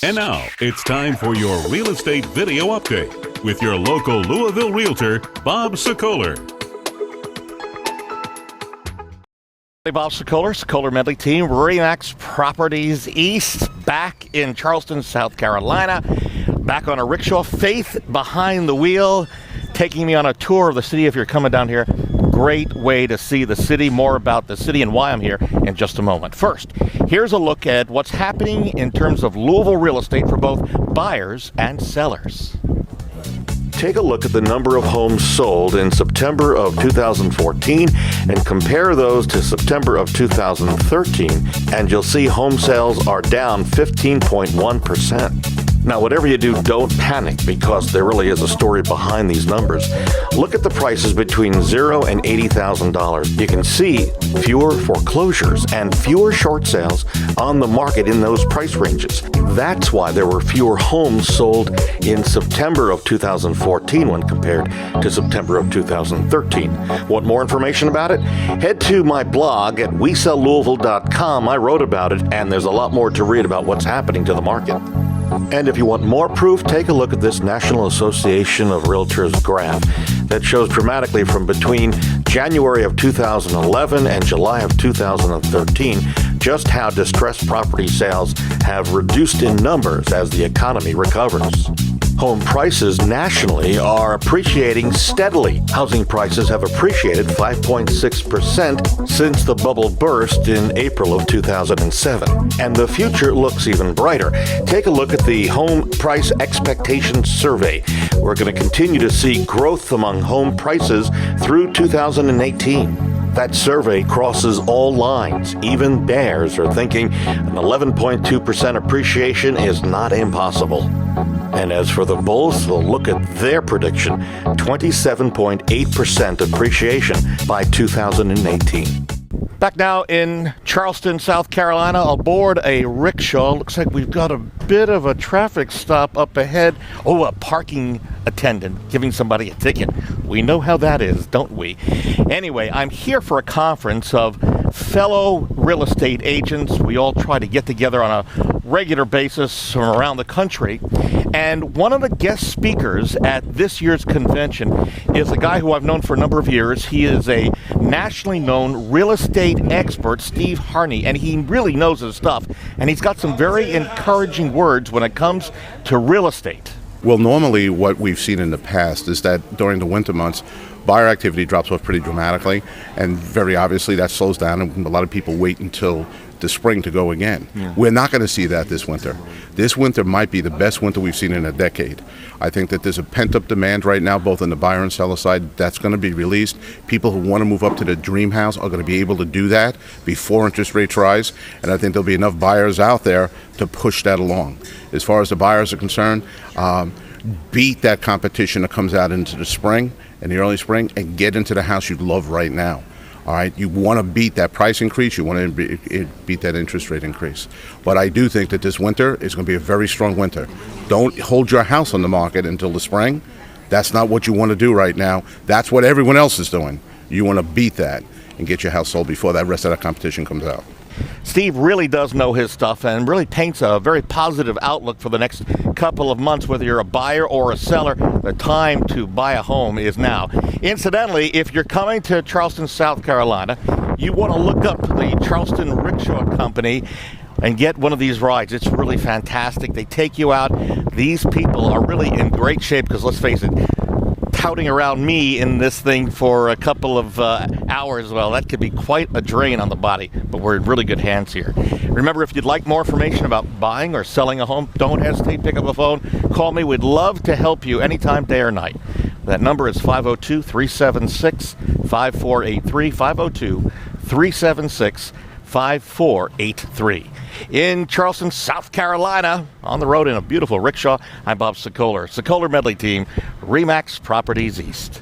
And now, it's time for your real estate video update with your local Louisville realtor, Bob Sokoler. Hey, Bob Sokoler, Sokoler Medley team, RE/MAX Properties East, back in Charleston, South Carolina, back on a rickshaw, Faith behind the wheel, taking me on a tour of the city if you're coming down here. Great way to see the city. More about the city and why I'm here in just a moment. First, here's a look at what's happening in terms of Louisville real estate for both buyers and sellers. Take a look at the number of homes sold in September of 2014 and compare those to September of 2013, and you'll see home sales are down 15.1%. Now, whatever you do, don't panic because there really is a story behind these numbers. Look at the prices between $0 and $80,000. You can see fewer foreclosures and fewer short sales on the market in those price ranges. That's why there were fewer homes sold in September of 2014 when compared to September of 2013. Want more information about it? Head to my blog at WeSellLouisville.com. I wrote about it, and there's a lot more to read about what's happening to the market. And if you want more proof, take a look at this National Association of Realtors graph that shows dramatically from between January of 2011 and July of 2013 just how distressed property sales have reduced in numbers as the economy recovers. Home prices nationally are appreciating steadily. Housing prices have appreciated 5.6% since the bubble burst in April of 2007. And the future looks even brighter. Take a look at the Home Price Expectations Survey. We're going to continue to see growth among home prices through 2018. That survey crosses all lines. Even bears are thinking an 11.2% appreciation is not impossible. And as for the bulls, they'll look at their prediction, 27.8% appreciation by 2018. Back now in Charleston, South Carolina, aboard a rickshaw. Looks like we've got a bit of a traffic stop up ahead. Oh, a parking attendant giving somebody a ticket. We know how that is, don't we? Anyway, I'm here for a conference of fellow real estate agents. We all try to get together on a regular basis from around the country. And one of the guest speakers at this year's convention is a guy who I've known for a number of years. He is a nationally known real estate expert, Steve Harney, and he really knows his stuff. And he's got some very encouraging words when it comes to real estate. Well, normally what we've seen in the past is that during the winter months, buyer activity drops off pretty dramatically, and very obviously that slows down, and a lot of people wait until the spring to go again. Yeah. We're not going to see that this winter. This winter might be the best winter we've seen in a decade. I think that there's a pent-up demand right now, both on the buyer and seller side, that's going to be released. People who want to move up to their dream house are going to be able to do that before interest rates rise, and I think there'll be enough buyers out there to push that along. As far as the buyers are concerned, beat that competition that comes out into the spring and the early spring and get into the house you love right now. All right, you want to beat that price increase, you want to beat that interest rate increase. But I do think that this winter is going to be a very strong winter. Don't hold your house on the market until the spring. That's not what you want to do right now. That's what everyone else is doing. You want to beat that and get your house sold before that rest of that competition comes out. Steve really does know his stuff and really paints a very positive outlook for the next couple of months. Whether you're a buyer or a seller, the time to buy a home is now. Incidentally, if you're coming to Charleston, South Carolina, you want to look up the Charleston Rickshaw Company and get one of these rides. It's really fantastic. They take you out. These people are really in great shape because, let's face it, touting around me in this thing for a couple of hours, well, that could be quite a drain on the body, but we're in really good hands here. Remember, if you'd like more information about buying or selling a home, don't hesitate, pick up the phone, call me. We'd love to help you anytime, day or night. That number is 502-376-5483, 502-376-5483. In Charleston, South Carolina, on the road in a beautiful rickshaw, I'm Bob Sokoler. Sokoler Medley team, RE/MAX Properties East.